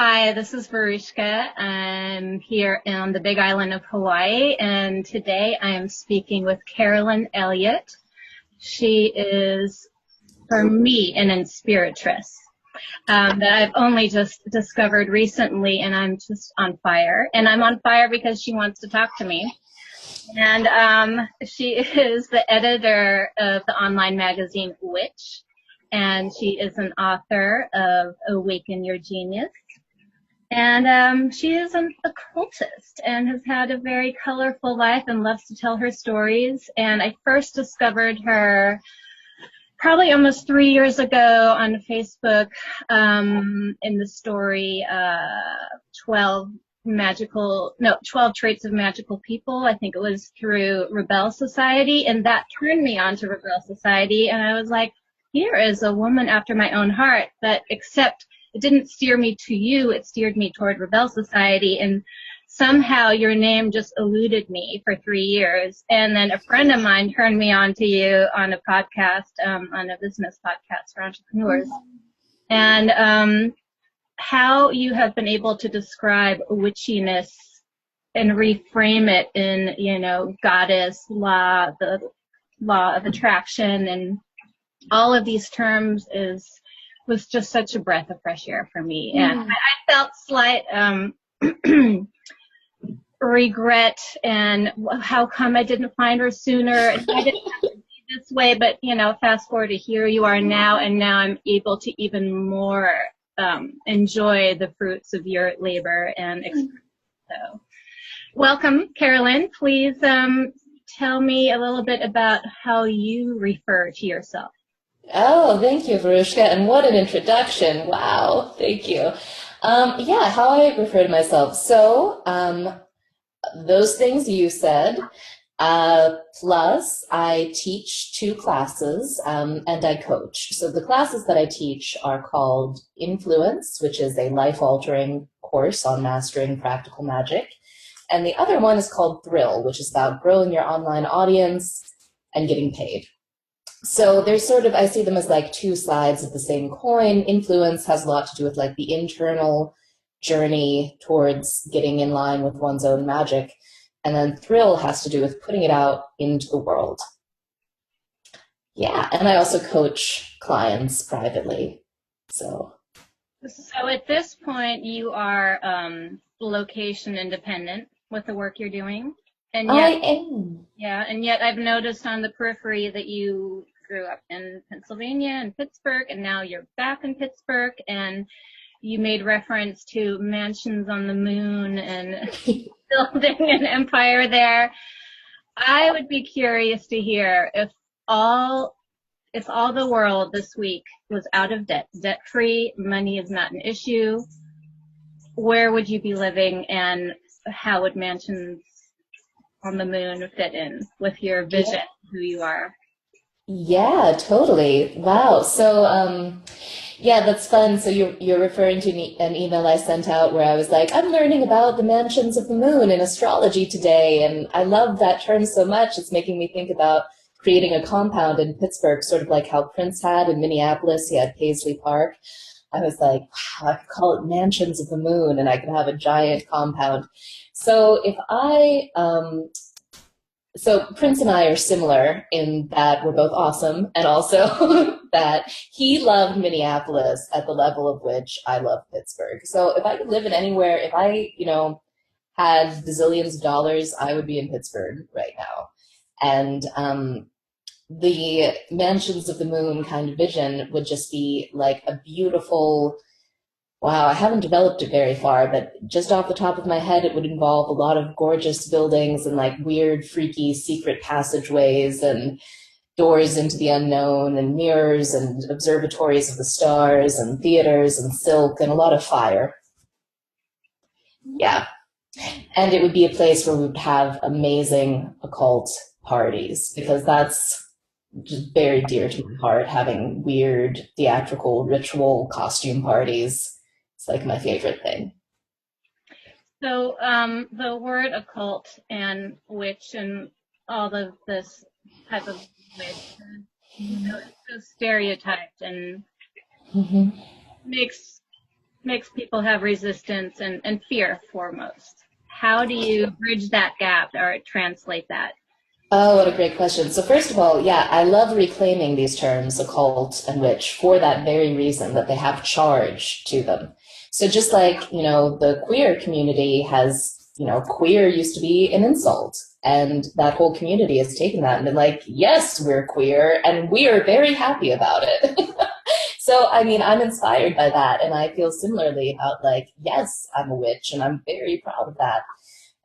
Hi, this is Veruschka. I'm here on the Big Island of Hawaii, and today I am speaking with Carolyn Elliott. She is, for me, an inspiratress that I've only just discovered recently, and I'm just on fire. And I'm on fire because she wants to talk to me. And she is the editor of the online magazine Witch, and she is an author of Awaken Your Genius. And she is an occultist and has had a very colorful life and loves to tell her stories. And I first discovered her probably almost 3 years ago on Facebook in the story 12 Traits of Magical People. I think it was through Rebel Society, and that turned me on to Rebel Society. And I was like, here is a woman after my own heart, that except it didn't steer me to you, it steered me toward Rebel Society, and somehow your name just eluded me for 3 years. And then a friend of mine turned me on to you on a podcast, on a business podcast for entrepreneurs. And how you have been able to describe witchiness and reframe it in, goddess, law, the law of attraction, and all of these terms was just such a breath of fresh air for me. And I felt slight regret and how come I didn't find her sooner, and I didn't have to be this way. But fast forward to here you are now, and now I'm able to even more enjoy the fruits of your labor and experience. So welcome, Carolyn. Please tell me a little bit about how you refer to yourself. Oh, thank you, Veruschka, and what an introduction. Wow, thank you. How I refer to myself. So, those things you said, plus I teach 2 classes, and I coach. So the classes that I teach are called Influence, which is a life-altering course on mastering practical magic. And the other one is called Thrill, which is about growing your online audience and getting paid. So there's I see them as like 2 sides of the same coin. Influence has a lot to do with like the internal journey towards getting in line with one's own magic. And then Thrill has to do with putting it out into the world. Yeah, and I also coach clients privately. So at this point, you are location independent with the work you're doing? And yet, I am. Yeah, and yet I've noticed on the periphery that you grew up in Pennsylvania and Pittsburgh, and now you're back in Pittsburgh, and you made reference to mansions on the moon and building an empire there. I would be curious to hear if all the world this week was out of debt-free, money is not an issue, where would you be living, and how would mansions on the moon fit in with your vision, who you are? Yeah, totally. Wow. So, that's fun. So you're referring to an email I sent out where I was like, I'm learning about the mansions of the moon in astrology today, and I love that term so much. It's making me think about creating a compound in Pittsburgh, sort of like how Prince had in Minneapolis. He had Paisley Park. I was like, wow, I could call it Mansions of the Moon, and I could have a giant compound. So So Prince and I are similar in that we're both awesome, and also that he loved Minneapolis at the level of which I love Pittsburgh. So if I could live in anywhere, if I, had bazillions of dollars, I would be in Pittsburgh right now. And the Mansions of the Moon kind of vision would just be like a beautiful, wow, I haven't developed it very far, but just off the top of my head, it would involve a lot of gorgeous buildings and like weird, freaky, secret passageways and doors into the unknown and mirrors and observatories of the stars and theaters and silk and a lot of fire. Yeah. And it would be a place where we would have amazing occult parties, because that's just very dear to my heart, having weird theatrical ritual costume parties. It's like my favorite thing. So the word occult and witch and all of this type of witch, it's so stereotyped and makes makes people have resistance and fear foremost. How do you bridge that gap or translate that? Oh, what a great question. So first of all, yeah, I love reclaiming these terms, occult and witch, for that very reason, that they have charge to them. So just like, the queer community has, queer used to be an insult. And that whole community has taken that and been like, yes, we're queer, and we are very happy about it. So, I mean, I'm inspired by that. And I feel similarly about like, yes, I'm a witch, and I'm very proud of that.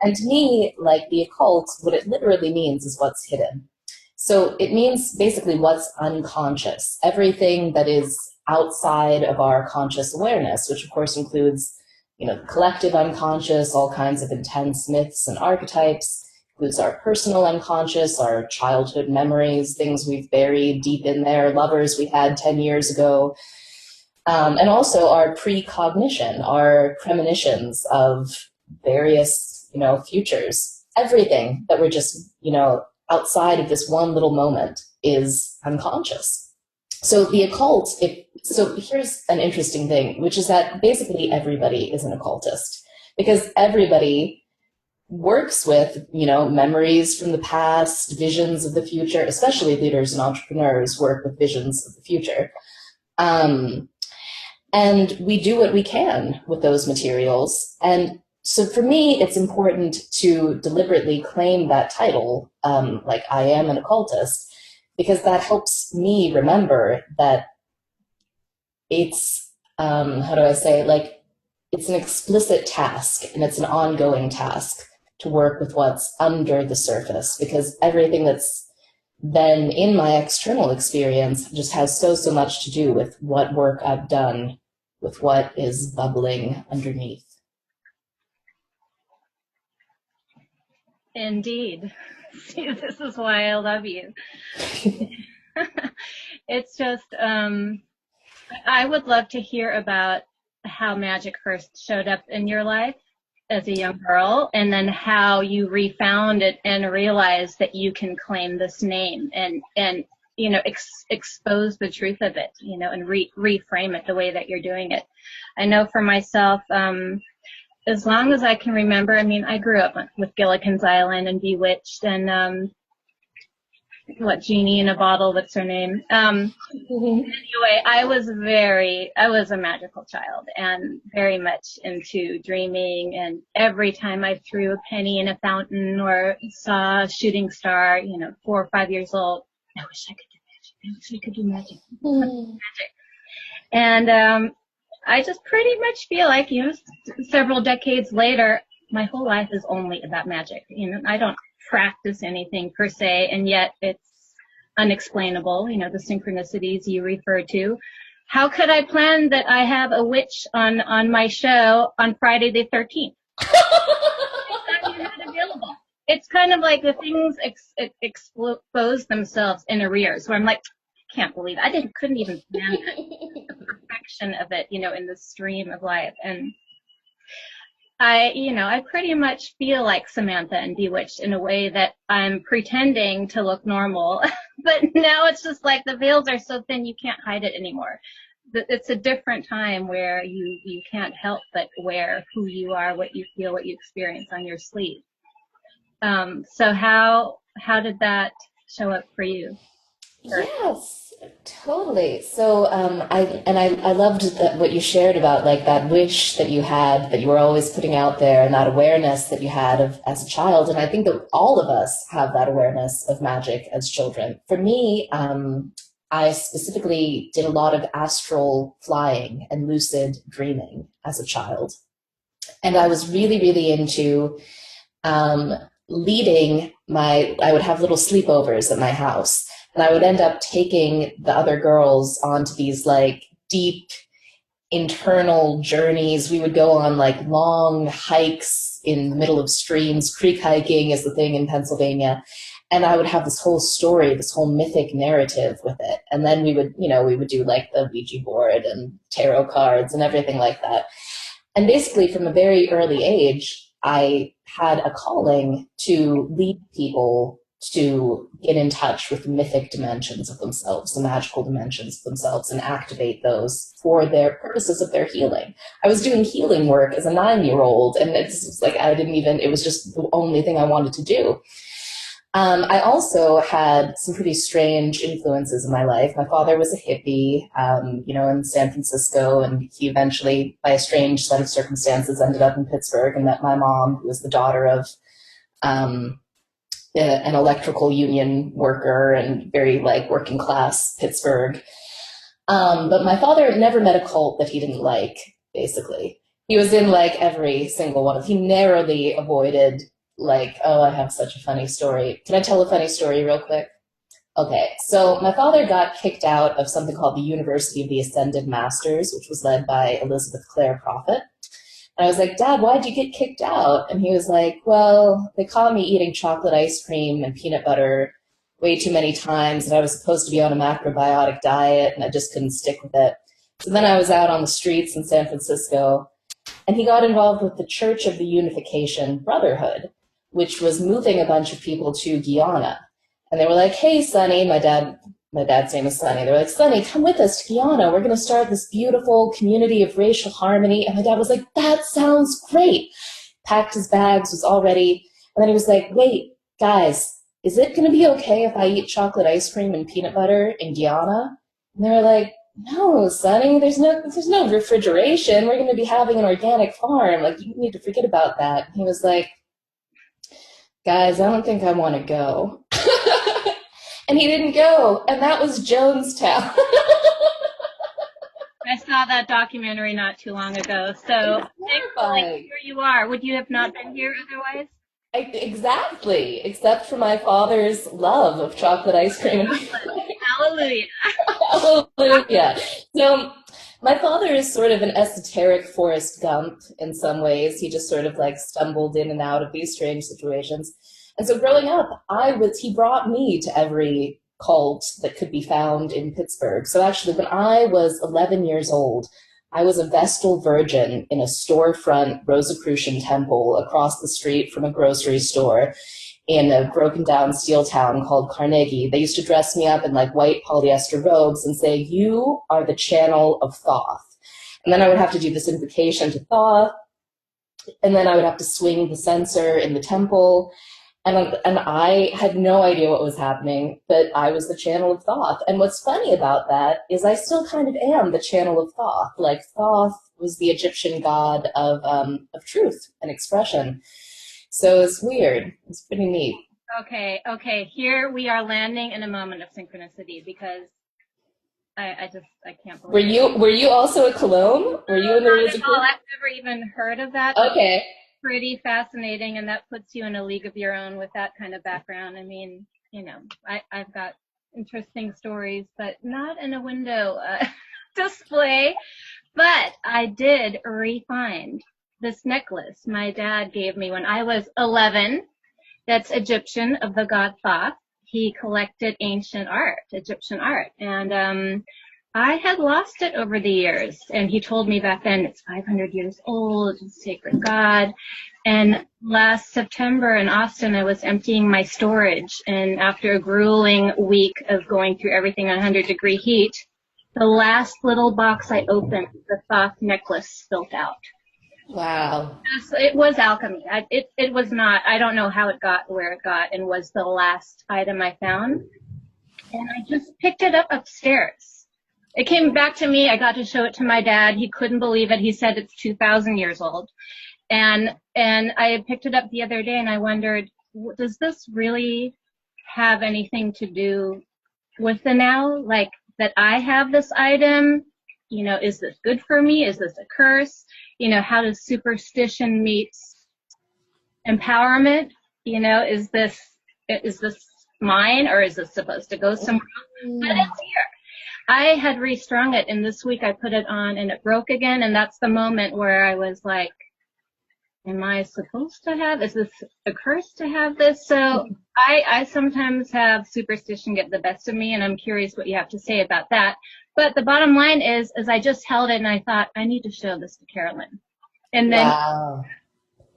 And to me, like the occult, what it literally means is what's hidden. So it means basically what's unconscious, everything that is outside of our conscious awareness, which of course includes, the collective unconscious, all kinds of intense myths and archetypes, includes our personal unconscious, our childhood memories, things we've buried deep in there, lovers we had 10 years ago, and also our precognition, our premonitions of various futures. Everything that we're just, outside of this one little moment is unconscious. So the occult, so here's an interesting thing, which is that basically everybody is an occultist, because everybody works with, memories from the past, visions of the future, especially leaders and entrepreneurs work with visions of the future. And we do what we can with those materials. And so for me, it's important to deliberately claim that title, like I am an occultist, because that helps me remember that it's, how do I say, like, it's an explicit task and it's an ongoing task to work with what's under the surface, because everything that's been in my external experience just has so much to do with what work I've done with what is bubbling underneath. Indeed. See, this is why I love you. It's just, I would love to hear about how magic first showed up in your life as a young girl, and then how you refound it and realized that you can claim this name and expose the truth of it, and reframe it the way that you're doing it. I know for myself, as long as I can remember, I mean, I grew up with Gilligan's Island and Bewitched and Genie in a Bottle, what's her name? Anyway, I was a magical child and very much into dreaming, and every time I threw a penny in a fountain or saw a shooting star, 4 or 5 years old, I wish I could do magic. Magic. And I just pretty much feel like, several decades later, my whole life is only about magic. I don't practice anything per se, and yet it's unexplainable, the synchronicities you refer to. How could I plan that I have a witch on my show on Friday the 13th? It's not available. It's kind of like the things expose themselves in arrears, where I'm like, I can't believe it. Couldn't even plan the perfection of it, in the stream of life. And I pretty much feel like Samantha and Bewitched in a way that I'm pretending to look normal, but now it's just like the veils are so thin you can't hide it anymore. It's a different time where you can't help but wear who you are, what you feel, what you experience on your sleeve. So how did that show up for you? Yes, totally. So I loved what you shared about like that wish that you had, that you were always putting out there, and that awareness that you had as a child. And I think that all of us have that awareness of magic as children. For me, I specifically did a lot of astral flying and lucid dreaming as a child. And I was really, really into leading I would have little sleepovers at my house. And I would end up taking the other girls onto these like deep internal journeys. We would go on like long hikes in the middle of streams. Creek hiking is the thing in Pennsylvania. And I would have this whole story, this whole mythic narrative with it. And then we would do like the Ouija board and tarot cards and everything like that. And basically from a very early age, I had a calling to lead people to get in touch with the mythic dimensions of themselves, the magical dimensions of themselves, and activate those for their purposes of their healing. I was doing healing work as a 9-year-old, and it's like it was just the only thing I wanted to do. I also had some pretty strange influences in my life. My father was a hippie, in San Francisco, and he eventually, by a strange set of circumstances, ended up in Pittsburgh and met my mom, who was the daughter of an electrical union worker and very working class Pittsburgh. But my father never met a cult that he didn't like, basically. He was in every single one. He narrowly avoided I have such a funny story. Can I tell a funny story real quick? Okay, so my father got kicked out of something called the University of the Ascended Masters, which was led by Elizabeth Clare Prophet. And I was like, Dad, why'd you get kicked out? And he was like, well, they caught me eating chocolate ice cream and peanut butter way too many times, and I was supposed to be on a macrobiotic diet, and I just couldn't stick with it. So then I was out on the streets in San Francisco, and he got involved with the Church of the Unification Brotherhood, which was moving a bunch of people to Guyana. And they were like, hey, Sonny, my dad's name is Sonny. They were like, Sonny, come with us to Guyana. We're going to start this beautiful community of racial harmony. And my dad was like, that sounds great. Packed his bags, was all ready. And then he was like, wait, guys, is it going to be okay if I eat chocolate ice cream and peanut butter in Guyana? And they were like, no, Sonny, there's no refrigeration. We're going to be having an organic farm. You need to forget about that. And he was like, guys, I don't think I want to go. And he didn't go, and that was Jonestown. I saw that documentary not too long ago, so thankfully here you are. Would you have not been here otherwise? Exactly, except for my father's love of chocolate ice cream. Hallelujah. Hallelujah. So my father is sort of an esoteric Forrest Gump in some ways. He just sort of stumbled in and out of these strange situations. And so growing up, he brought me to every cult that could be found in Pittsburgh. So actually, when I was 11 years old, I was a Vestal Virgin in a storefront Rosicrucian temple across the street from a grocery store in a broken down steel town called Carnegie. They used to dress me up in white polyester robes and say, you are the channel of Thoth. And then I would have to do this invocation to Thoth. And then I would have to swing the censer in the temple. And I had no idea what was happening, but I was the channel of Thoth. And what's funny about that is I still kind of am the channel of Thoth. Thoth was the Egyptian god of truth and expression. So it's weird. It's pretty neat. Okay. Here we are landing in a moment of synchronicity because I can't believe it. Were you also a Cologne? Were you in the Rosicrucian? I've never even heard of that. Okay. Pretty fascinating, and that puts you in a league of your own with that kind of background. I mean, I've got interesting stories, but not in a window display. But I did re-find this necklace my dad gave me when I was 11. That's Egyptian, of the god Thoth. He collected ancient art, Egyptian art, and I had lost it over the years, and he told me back then it's 500 years old, it's a sacred god. And last September in Austin, I was emptying my storage, and after a grueling week of going through everything on 100-degree heat, the last little box I opened, the Thoth necklace, spilt out. Wow. It was alchemy. It was not, I don't know how it got where it got, and was the last item I found. And I just picked it up upstairs. It came back to me. I got to show it to my dad. He couldn't believe it. He said it's 2,000 years old. And I had picked it up the other day, and I wondered, does this really have anything to do with the now? That I have this item? Is this good for me? Is this a curse? How does superstition meet empowerment? Is this mine, or is this supposed to go somewhere else? But it's here. I had restrung it, and this week I put it on and it broke again, and that's the moment where I was like, am I supposed to have, is this a curse to have this? So I sometimes have superstition get the best of me, and I'm curious what you have to say about that. But the bottom line is I just held it and I thought, I need to show this to Carolyn. And then, wow.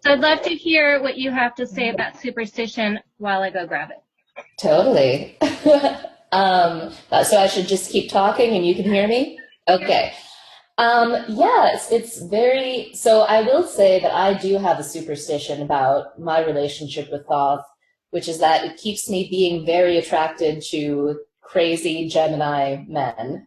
So I'd love to hear what you have to say about superstition while I go grab it. Totally. So I should just keep talking and you can hear me? Okay. Yes, it's very, so I will say that I do have a superstition about my relationship with Thoth, which is that it keeps me being very attracted to crazy Gemini men.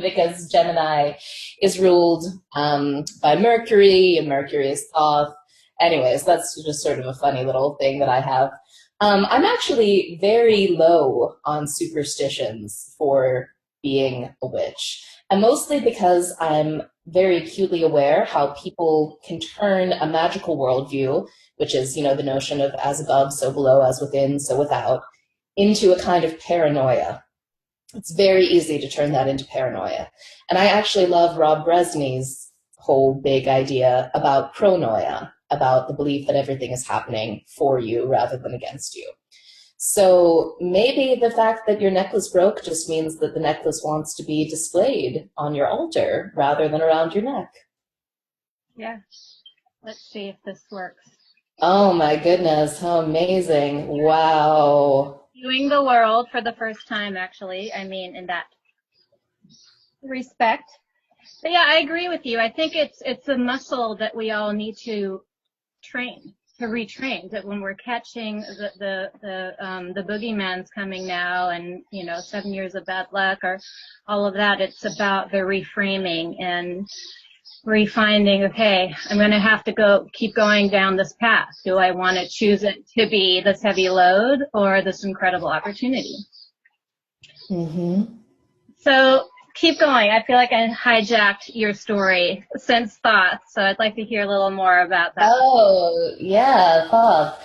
Because Gemini is ruled by Mercury, and Mercury is Thoth. Anyways, that's just sort of a funny little thing that I have. I'm actually very low on superstitions for being a witch, and mostly because I'm very acutely aware how people can turn a magical worldview, which is, the notion of as above, so below, as within, so without, into a kind of paranoia. It's very easy to turn that into paranoia. And I actually love Rob Bresney's whole big idea about pronoia, about the belief that everything is happening for you rather than against you. So maybe the fact that your necklace broke just means that the necklace wants to be displayed on your altar rather than around your neck. Yeah. Let's see if this works. Oh my goodness, how amazing. Wow. Viewing the world for the first time, actually. I mean, in that respect. But yeah, I agree with you. I think it's a muscle that we all need to train, to retrain. That when we're catching the boogeyman's coming now, and 7 years of bad luck or all of that, it's about the reframing and refinding. Okay, I'm going to have to keep going down this path. Do I want to choose it to be this heavy load or this incredible opportunity? Mm-hmm. So keep going. I feel like I hijacked your story since Thoth, so I'd like to hear a little more about that. Oh, yeah, Thoth.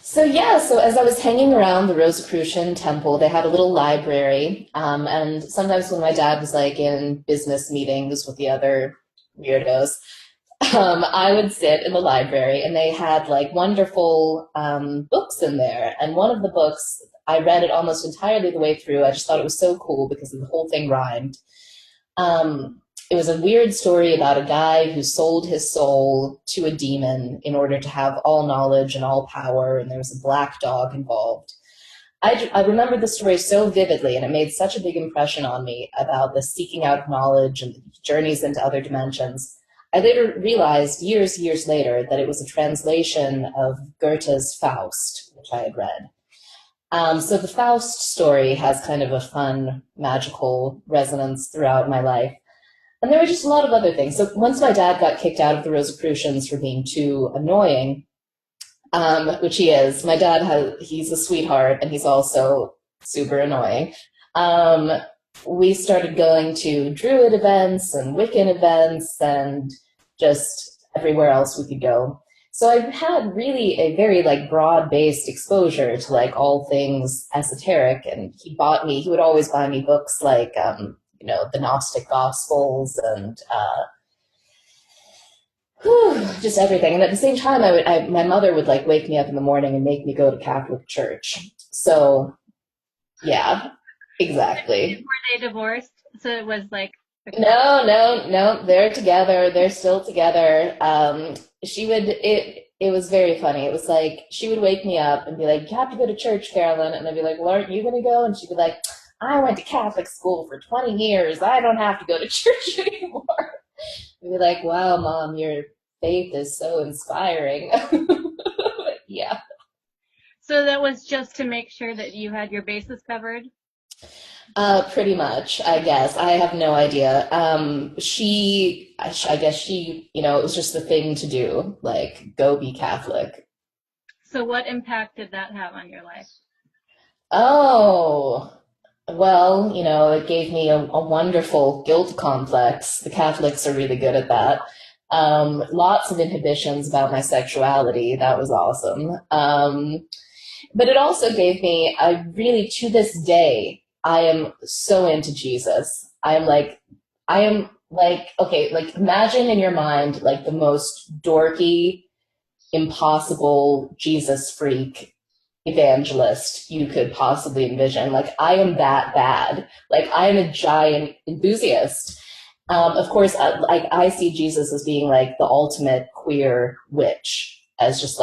So as I was hanging around the Rosicrucian temple, they had a little library, and sometimes when my dad was like in business meetings with the other weirdos, I would sit in the library, and they had like wonderful books in there. And one of the books, I read it almost entirely the way through. I just thought it was so cool because the whole thing rhymed. It was a weird story about a guy who sold his soul to a demon in order to have all knowledge and all power, and there was a black dog involved. I remember the story so vividly, and it made such a big impression on me about the seeking out of knowledge and journeys into other dimensions. I later realized, years later, that it was a translation of Goethe's Faust, which I had read. So the Faust story has kind of a fun, magical resonance throughout my life. And there were just a lot of other things. So once my dad got kicked out of the Rosicrucians for being too annoying, which he is, he's a sweetheart and he's also super annoying. We started going to Druid events and Wiccan events and just everywhere else we could go. So I've had really a very broad-based exposure to all things esoteric, and he would always buy me books like the Gnostic Gospels and just everything. And at the same time, my mother would wake me up in the morning and make me go to Catholic church. So yeah, exactly. Were they divorced? So it was No, they're together. They're still together. It was very funny. It was she would wake me up and be like, "You have to go to church, Carolyn." And I'd be like, "Well, aren't you going to go?" And she'd be like, "I went to Catholic school for 20 years. I don't have to go to church anymore." I'd be like, "Wow, Mom, your faith is so inspiring." Yeah. So that was just to make sure that you had your bases covered? Pretty much, I guess. I have no idea. I guess she, it was just the thing to do, go be Catholic. So what impact did that have on your life? Oh, well, it gave me a wonderful guilt complex. The Catholics are really good at that. Lots of inhibitions about my sexuality. That was awesome. But it also gave me, to this day, I am so into Jesus. Okay, imagine in your mind, the most dorky, impossible Jesus freak evangelist you could possibly envision. I am that bad. I am a giant enthusiast. Of course, I see Jesus as being the ultimate queer witch, as just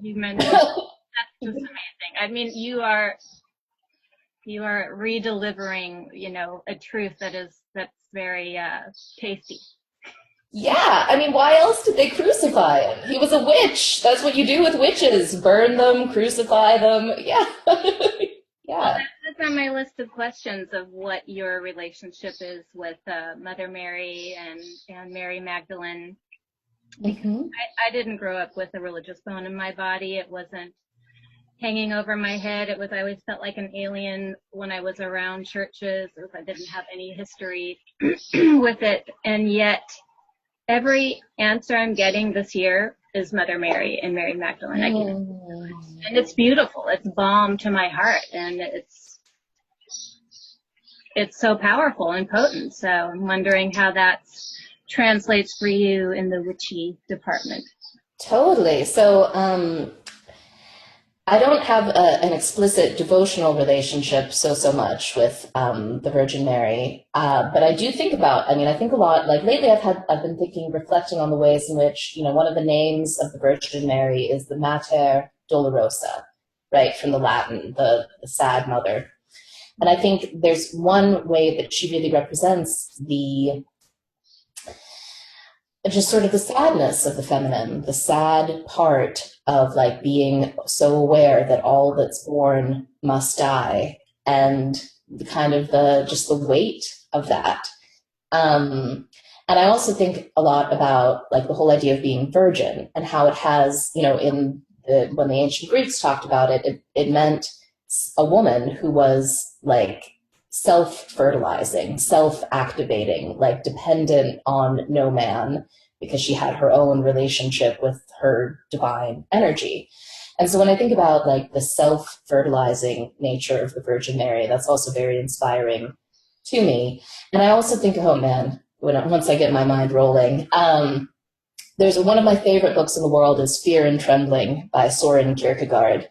You mentioned that That's just amazing. I mean, you are redelivering, a truth that's very tasty. Yeah, I mean, why else did they crucify him? He was a witch. That's what you do with witches. Burn them, crucify them. Yeah. Well, Yeah. that's on my list of questions of what your relationship is with Mother Mary and Mary Magdalene. Because Hmm. I didn't grow up with a religious bone in my body. It wasn't hanging over my head. I always felt like an alien when I was around churches. I didn't have any history with it. And yet every answer I'm getting this year is Mother Mary and Mary Magdalene. And it's beautiful. It's balm to my heart, and it's so powerful and potent. So I'm wondering how that translates for you in the witchy department. Totally. So, I don't have an explicit devotional relationship so much with the Virgin Mary, but I do think about. I mean, I think a lot. Like lately, I've been reflecting on the ways in which one of the names of the Virgin Mary is the Mater Dolorosa, right, from the Latin, the sad mother. And I think there's one way that she really represents just sort of the sadness of the feminine, the sad part of like being so aware that all that's born must die, and the kind of just the weight of that. And I also think a lot about like the whole idea of being virgin and how it has, when the ancient Greeks talked about it, it meant a woman who was like self-fertilizing, self-activating, like dependent on no man because she had her own relationship with her divine energy. And so when I think about like the self-fertilizing nature of the Virgin Mary, that's also very inspiring to me. And I also think, oh man, once I get my mind rolling, there's one of my favorite books in the world is Fear and Trembling by Soren Kierkegaard.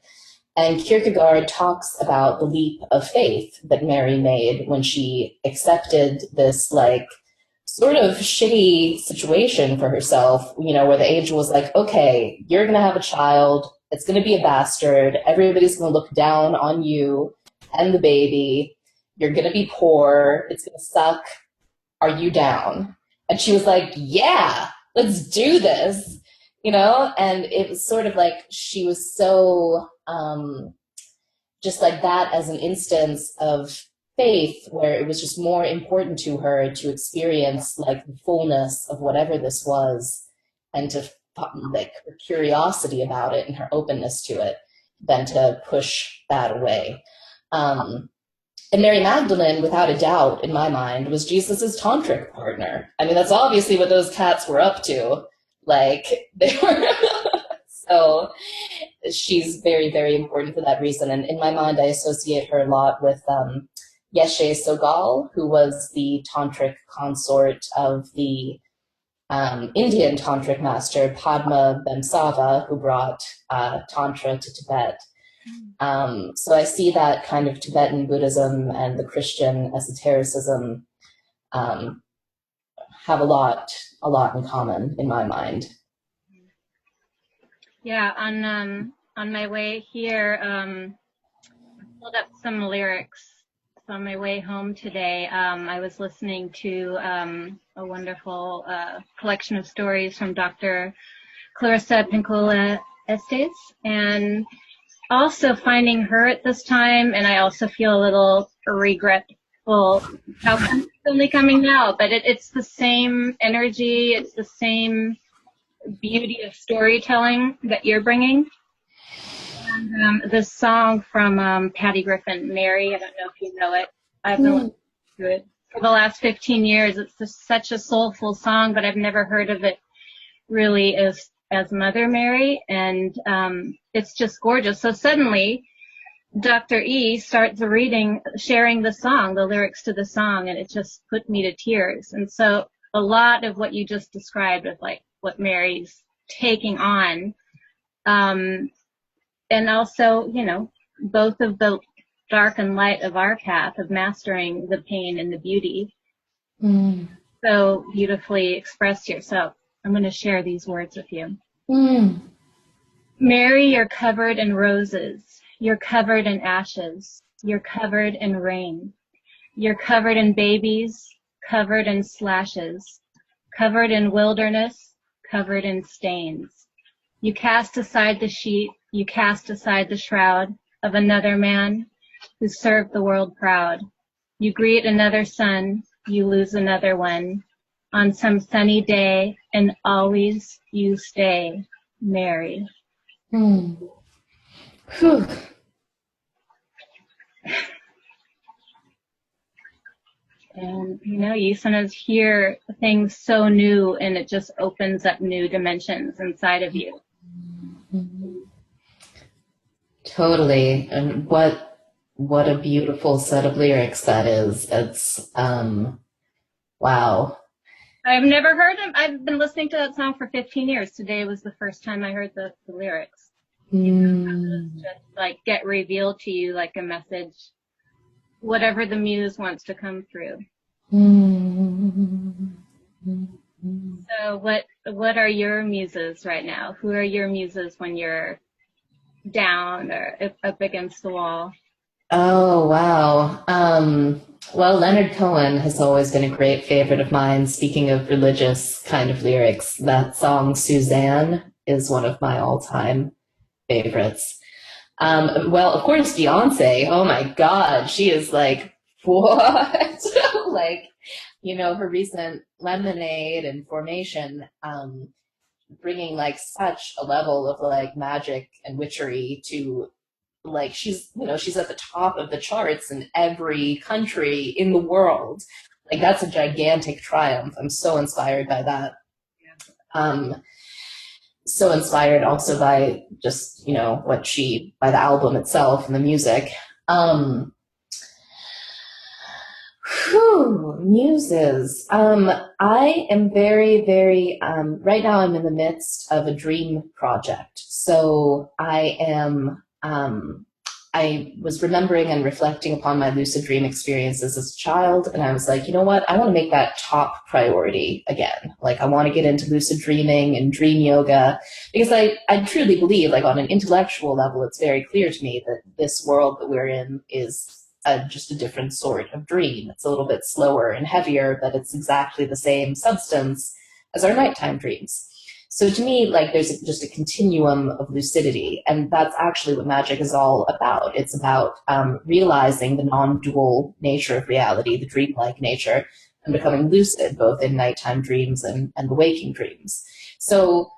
And Kierkegaard talks about the leap of faith that Mary made when she accepted this like sort of shitty situation for herself, where the angel was like, okay, you're going to have a child. It's going to be a bastard. Everybody's going to look down on you and the baby. You're going to be poor. It's going to suck. Are you down? And she was like, yeah, let's do this, and it was sort of like she was so just like that as an instance of faith where it was just more important to her to experience like the fullness of whatever this was and to like her curiosity about it and her openness to it than to push that away. And Mary Magdalene, without a doubt, in my mind, was Jesus's tantric partner. I mean, that's obviously what those cats were up to. Like, they were... So she's very, very important for that reason. And in my mind, I associate her a lot with Yeshe Sogal, who was the tantric consort of the Indian tantric master Padma Bemsava, who brought tantra to Tibet. So I see that kind of Tibetan Buddhism and the Christian esotericism have a lot in common in my mind. Yeah, on my way here, I pulled up some lyrics. So on my way home today, I was listening to a wonderful collection of stories from Dr. Clarissa Pinkola Estes, and also finding her at this time, and I also feel a little regretful how it's only coming now, but it's the same energy, it's the same beauty of storytelling that you're bringing. And this song from Patty Griffin, Mary, I don't know if you know it. I've been listening to it for the last 15 years. It's just such a soulful song, but I've never heard of it really as Mother Mary, and it's just gorgeous. So suddenly, Dr. E starts sharing the song, the lyrics to the song, and it just put me to tears. And so a lot of what you just described of like what Mary's taking on, and also, both of the dark and light of our path of mastering the pain and the beauty, so beautifully expressed here. So I'm going to share these words with you. Mary, you're covered in roses. You're covered in ashes. You're covered in rain. You're covered in babies, covered in slashes, covered in wilderness, covered in stains. You cast aside the sheet, you cast aside the shroud of another man who served the world proud. You greet another sun, you lose another one. On some sunny day, and always you stay, Mary. Hmm. Whew. And, you know, you sometimes hear things so new and it just opens up new dimensions inside of you. Totally. And what a beautiful set of lyrics that is. It's, wow. I've never heard them. I've been listening to that song for 15 years. Today was the first time I heard the lyrics. Just like get revealed to you like a message, whatever the muse wants to come through. So what are your muses right now? Who are your muses when you're down or up against the wall? Oh, wow. Well, Leonard Cohen has always been a great favorite of mine. Speaking of religious kind of lyrics, that song Suzanne is one of my all-time favorites. Well, of course, Beyonce. Oh my God, she is like, what? Like, you know, her recent Lemonade and Formation, bringing like such a level of like magic and witchery to like she's at the top of the charts in every country in the world. Like that's a gigantic triumph. I'm so inspired by that. So inspired also by just by the album itself and the music. Muses. I am very, very, right now I'm in the midst of a dream project. So I was remembering and reflecting upon my lucid dream experiences as a child, and I was like, you know what? I want to make that top priority again. Like, I want to get into lucid dreaming and dream yoga, because I truly believe, like, on an intellectual level, it's very clear to me that this world that we're in is just a different sort of dream. It's a little bit slower and heavier, but it's exactly the same substance as our nighttime dreams. So to me, like, there's just a continuum of lucidity, and that's actually what magic is all about. It's about realizing the non-dual nature of reality, the dreamlike nature, and becoming lucid, both in nighttime dreams and the waking dreams. So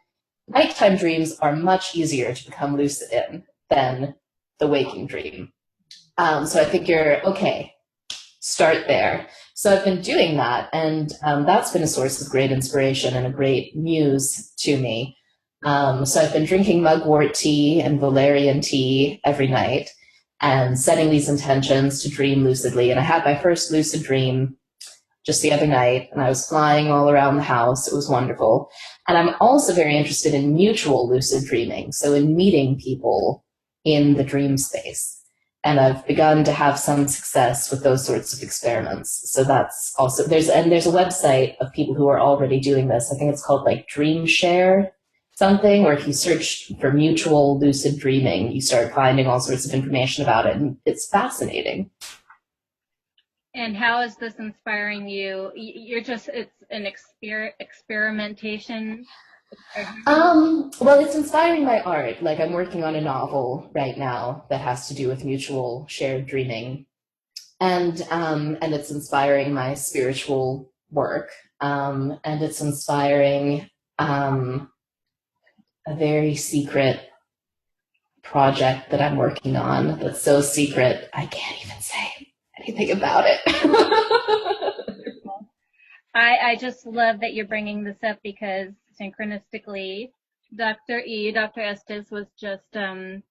nighttime dreams are much easier to become lucid in than the waking dream. So I figure, okay, start there. So I've been doing that, and that's been a source of great inspiration and a great muse to me. So I've been drinking mugwort tea and valerian tea every night and setting these intentions to dream lucidly. And I had my first lucid dream just the other night, and I was flying all around the house. It was wonderful. And I'm also very interested in mutual lucid dreaming, so in meeting people in the dream space. And I've begun to have some success with those sorts of experiments. So that's also, there's a website of people who are already doing this. I think it's called like Dream Share something, or if you search for mutual lucid dreaming, you start finding all sorts of information about it. And it's fascinating. And how is this inspiring you? It's an experimentation. Well, it's inspiring my art. Like, I'm working on a novel right now that has to do with mutual shared dreaming, and it's inspiring my spiritual work, and it's inspiring a very secret project that I'm working on that's so secret I can't even say anything about it. I just love that you're bringing this up, because synchronistically, Dr. Estes was just in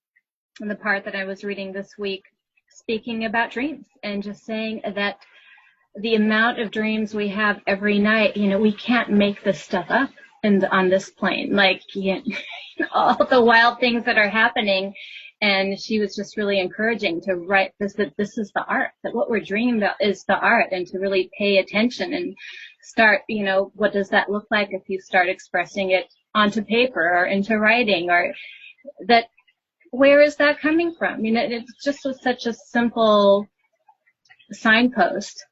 the part that I was reading this week, speaking about dreams and just saying that the amount of dreams we have every night, we can't make this stuff up on this plane. Like, all the wild things that are happening. And she was just really encouraging to write this, that this is the art, that what we're dreaming about is the art, and to really pay attention and start, what does that look like if you start expressing it onto paper or into writing, or that where is that coming from? It's just such a simple signpost.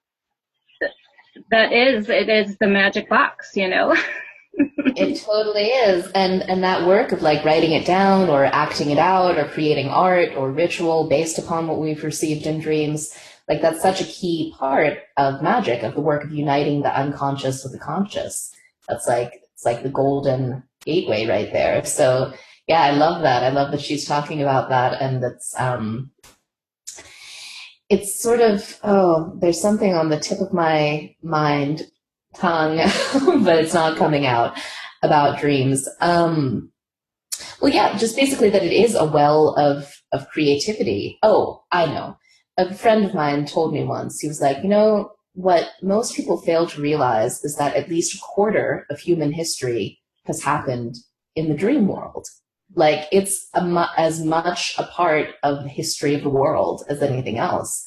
It is the magic box, It totally is. And that work of like writing it down or acting it out or creating art or ritual based upon what we've received in dreams, like that's such a key part of magic, of the work of uniting the unconscious with the conscious. It's like the golden gateway right there. So yeah, I love that. I love that she's talking about that, and it's sort of, there's something on the tip of my tongue, but it's not coming out, about dreams. Well, yeah, just basically that it is a well of creativity. Oh, I know. A friend of mine told me once, he was like, what most people fail to realize is that at least a quarter of human history has happened in the dream world. Like, it's as much a part of the history of the world as anything else.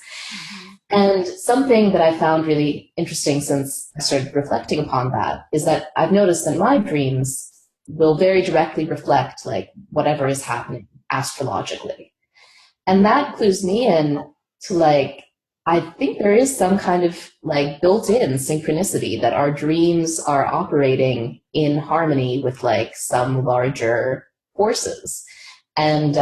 And something that I found really interesting since I started reflecting upon that is that I've noticed that my dreams will very directly reflect like whatever is happening astrologically. And that clues me in to like, I think there is some kind of like built-in synchronicity that our dreams are operating in harmony with like some larger forces. And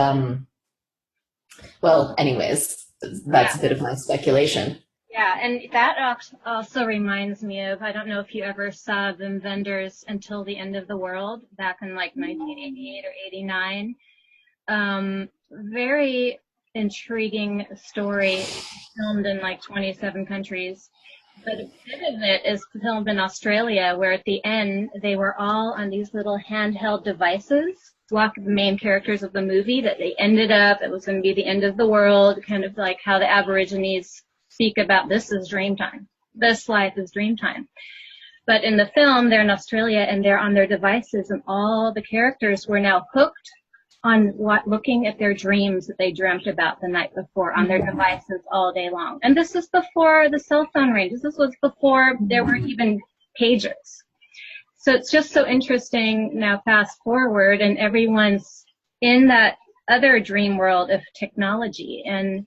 well, anyways, that's a bit of my speculation. Yeah, and that also reminds me of, I don't know if you ever saw Wim Wender's Until the End of the World back in like 1988 or 89. Very intriguing story, filmed in like 27 countries. But a bit of it is filmed in Australia, where at the end they were all on these little handheld devices, the main characters of the movie, that they ended up, it was going to be the end of the world, kind of like how the Aborigines speak about this is dream time. This life is dream time. But in the film, they're in Australia and they're on their devices, and all the characters were now hooked on looking at their dreams that they dreamt about the night before on their devices all day long. And this is before the cell phone ranges. This was before there were even pages. So it's just so interesting now, fast forward, and everyone's in that other dream world of technology. And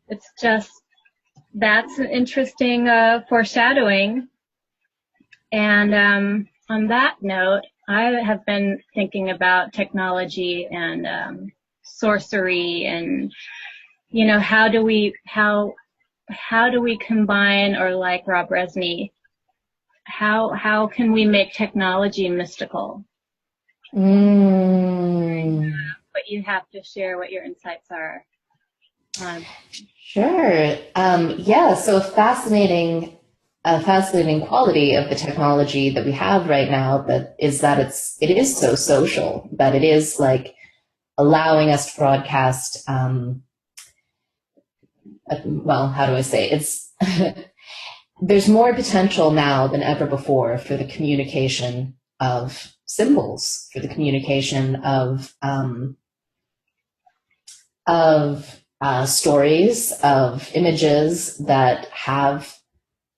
it's just, that's an interesting foreshadowing. And on that note, I have been thinking about technology and sorcery, and how do we combine, or like Rob Resney, how can we make technology mystical? But you have to share what your insights are. Sure. Yeah. So a fascinating quality of the technology that we have right now that it is so social, that it is like allowing us to broadcast. Well, how do I say it? It's there's more potential now than ever before for the communication of symbols, for the communication of stories, of images that have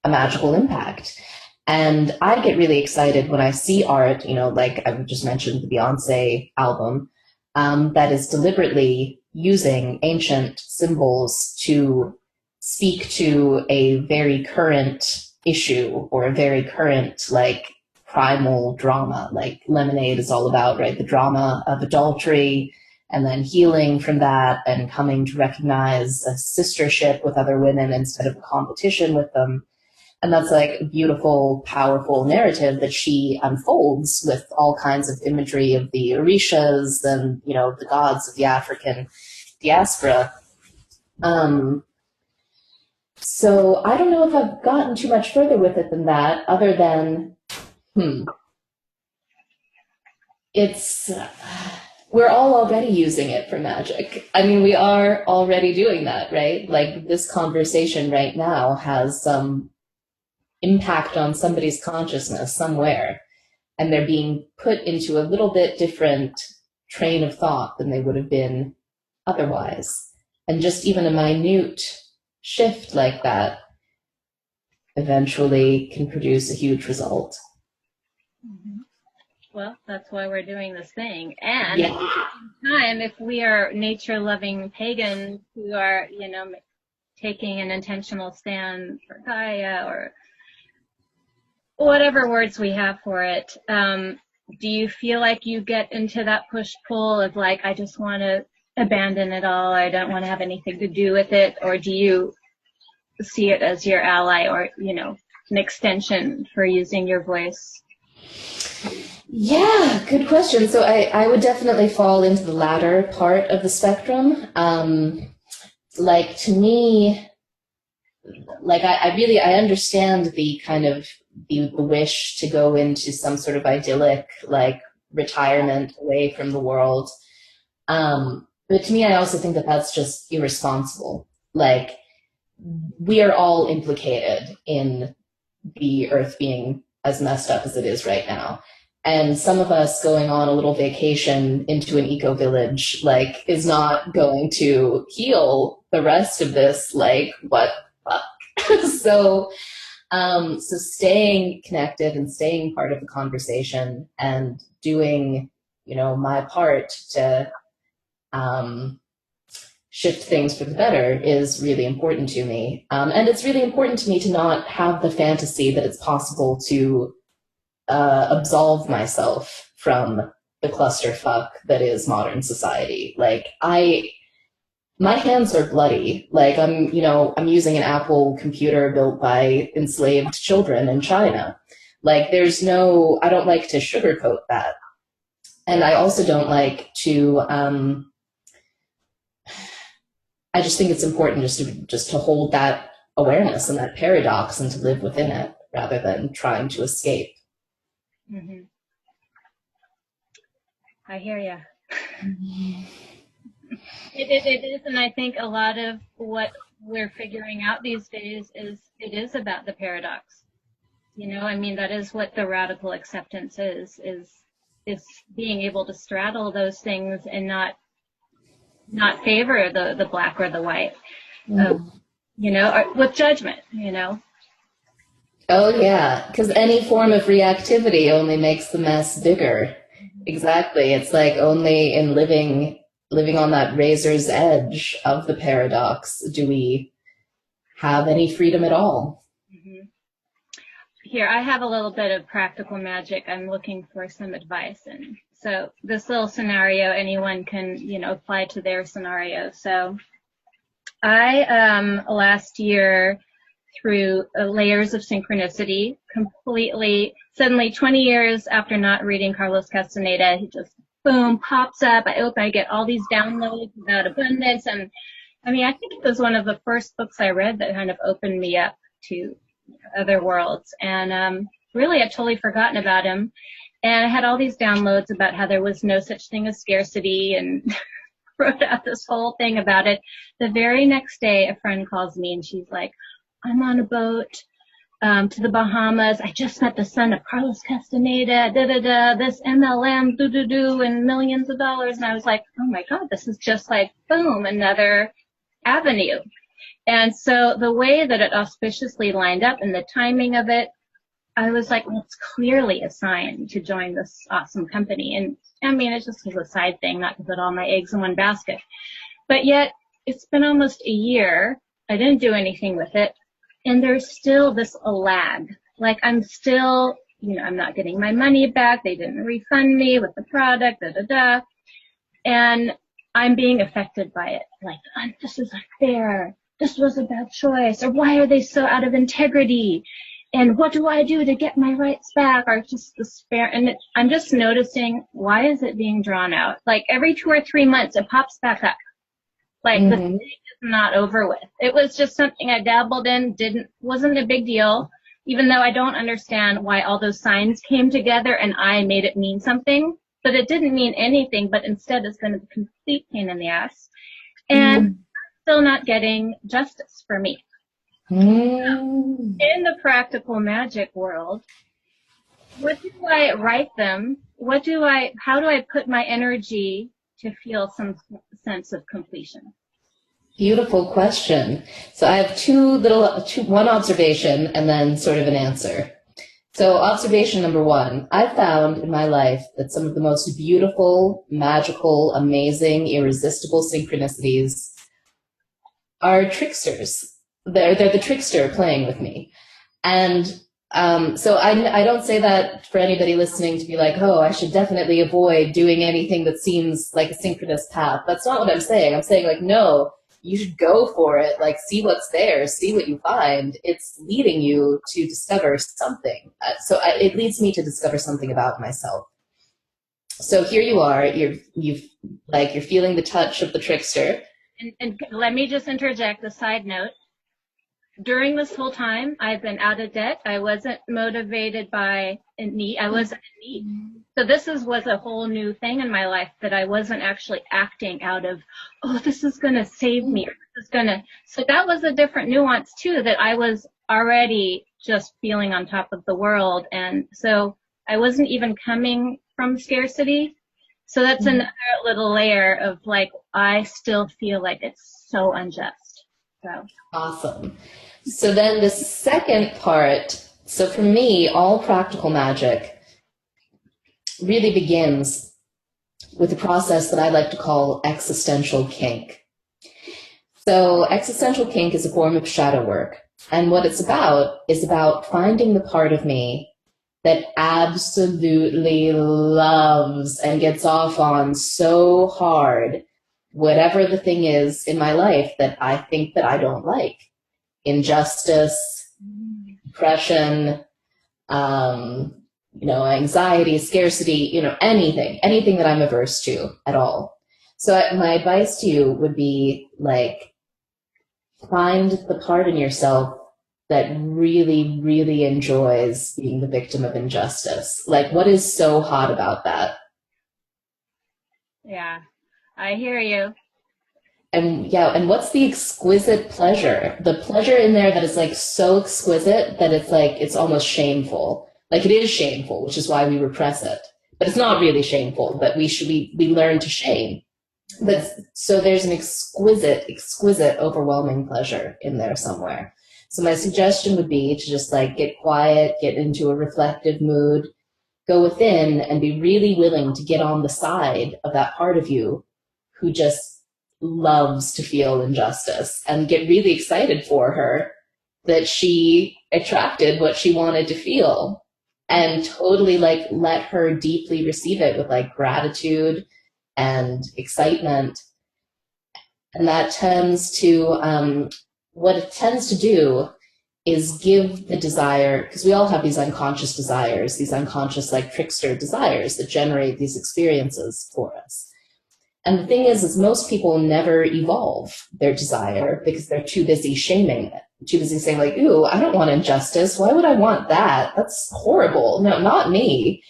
a magical impact. And I get really excited when I see art, like I just mentioned the Beyonce album, that is deliberately using ancient symbols to speak to a very current issue or a very current, like, primal drama. Like Lemonade is all about, right, the drama of adultery, and then healing from that and coming to recognize a sistership with other women instead of a competition with them. And that's like a beautiful, powerful narrative that she unfolds with all kinds of imagery of the Orishas and, the gods of the African diaspora. So I don't know if I've gotten too much further with it than that, other than, we're all already using it for magic. I mean, we are already doing that, right? Like this conversation right now has some impact on somebody's consciousness somewhere, and they're being put into a little bit different train of thought than they would have been otherwise. And just even a minute shift like that eventually can produce a huge result. Well, that's why we're doing this thing. And Yeah. at the same time, if we are nature-loving pagans who are, taking an intentional stand for Gaia or whatever words we have for it, do you feel like you get into that push-pull of like, I just want to abandon it all, I don't want to have anything to do with it, or do you see it as your ally or, an extension for using your voice? Yeah, good question. So I would definitely fall into the latter part of the spectrum. Like, to me, like, I understand the kind of the wish to go into some sort of idyllic, like, retirement away from the world. But to me, I also think that that's just irresponsible. Like, we are all implicated in the earth being as messed up as it is right now. And some of us going on a little vacation into an eco village, like, is not going to heal the rest of this, like, what fuck? So staying connected and staying part of the conversation and doing, my part to shift things for the better is really important to me. And it's really important to me to not have the fantasy that it's possible to absolve myself from the clusterfuck that is modern society. Like, my hands are bloody. Like, I'm using an Apple computer built by enslaved children in China. Like, I don't like to sugarcoat that. And I also don't like to, I just think it's important just to hold that awareness and that paradox and to live within it rather than trying to escape. Mm-hmm. I hear you. It is, and I think a lot of what we're figuring out these days it is about the paradox. That is what the radical acceptance is being able to straddle those things and not favor the black or the white, with judgment, Oh, yeah, because any form of reactivity only makes the mess bigger. Exactly. It's like only in living on that razor's edge of the paradox do we have any freedom at all. Mm-hmm. Here, I have a little bit of practical magic. I'm looking for some advice. And so this little scenario, anyone can, apply to their scenario. So I, last year, through layers of synchronicity, suddenly 20 years after not reading Carlos Castaneda, he just, boom, pops up. I get all these downloads about abundance. And I think it was one of the first books I read that kind of opened me up to other worlds. And really, I'd totally forgotten about him. And I had all these downloads about how there was no such thing as scarcity and wrote out this whole thing about it. The very next day, a friend calls me and she's like, I'm on a boat to the Bahamas. I just met the son of Carlos Castaneda, this MLM, and millions of dollars. And I was like, oh my God, this is just like, boom, another avenue. And so the way that it auspiciously lined up and the timing of it, I was like, well, it's clearly a sign to join this awesome company. And it just was a side thing, not to put all my eggs in one basket. But yet, it's been almost a year. I didn't do anything with it. And there's still this lag. Like, I'm still, I'm not getting my money back. They didn't refund me with the product, And I'm being affected by it. Like, this is unfair. This was a bad choice. Or why are they so out of integrity? And what do I do to get my rights back? Or just despair. And I'm just noticing, why is it being drawn out? Like, every 2 or 3 months, it pops back up. Like, the thing is not over with. It was just something I dabbled in, wasn't a big deal, even though I don't understand why all those signs came together and I made it mean something. But it didn't mean anything, but instead it's been a complete pain in the ass. And still not getting justice for me. In the practical magic world, what do I write them? How do I put my energy to feel some sense of completion? Beautiful question. So I have one observation and then sort of an answer. So observation number one, I've found in my life that some of the most beautiful, magical, amazing, irresistible synchronicities are tricksters. They're the trickster playing with me. And so I don't say that for anybody listening to be like, oh, I should definitely avoid doing anything that seems like a synchronous path. That's not what I'm saying. I'm saying, like, no, you should go for it. Like, see what's there, see what you find. It's leading you to discover something. It leads me to discover something about myself. So here you are. You're feeling the touch of the trickster. And let me just interject a side note. During this whole time, I've been out of debt. I wasn't motivated by a need. I wasn't in need. So this was a whole new thing in my life that I wasn't actually acting out of, oh, this is going to save me. Or this is going to. So that was a different nuance too, that I was already just feeling on top of the world. And so I wasn't even coming from scarcity. So that's another little layer of like, I still feel like it's so unjust. So. Awesome. So then the second part, so for me, all practical magic really begins with a process that I like to call existential kink. So existential kink is a form of shadow work. And what it's about is about finding the part of me that absolutely loves and gets off on so hard whatever the thing is in my life that I think that I don't like. Injustice, depression, anxiety, scarcity, anything that I'm averse to at all. So my advice to you would be like, find the part in yourself that really, really enjoys being the victim of injustice. Like, what is so hot about that? Yeah, I hear you. And what's the exquisite pleasure? The pleasure in there that is like so exquisite that it's like, it's almost shameful. Like, it is shameful, which is why we repress it. But it's not really shameful, but we learn to shame. But so there's an exquisite, overwhelming pleasure in there somewhere. So my suggestion would be to just like get quiet, get into a reflective mood, go within and be really willing to get on the side of that part of you who just loves to feel injustice, and get really excited for her that she attracted what she wanted to feel, and totally like let her deeply receive it with like gratitude and excitement. And that tends to, what it tends to do is give the desire, because we all have these unconscious desires, these unconscious like trickster desires that generate these experiences for us. And the thing is most people never evolve their desire because they're too busy shaming it, too busy saying like, ooh, I don't want injustice. Why would I want that? That's horrible. No, not me.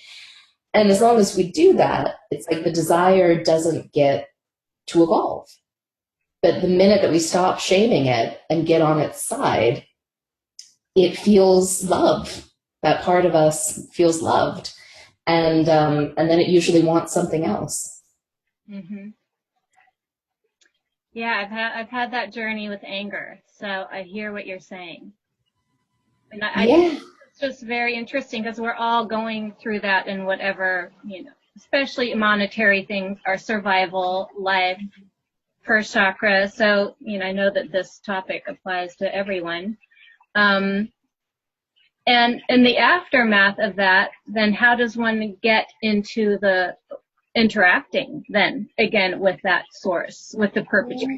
And as long as we do that, it's like the desire doesn't get to evolve. But the minute that we stop shaming it and get on its side, it feels love. That part of us feels loved. And then it usually wants something else. Mm-hmm. Yeah, I've had that journey with anger, so I hear what you're saying. And I think it's just very interesting because we're all going through that in whatever, especially monetary things, our survival, life, first chakra. So, I know that this topic applies to everyone. And in the aftermath of that, then how does one get into the interacting then again with that source, with the perpetrator?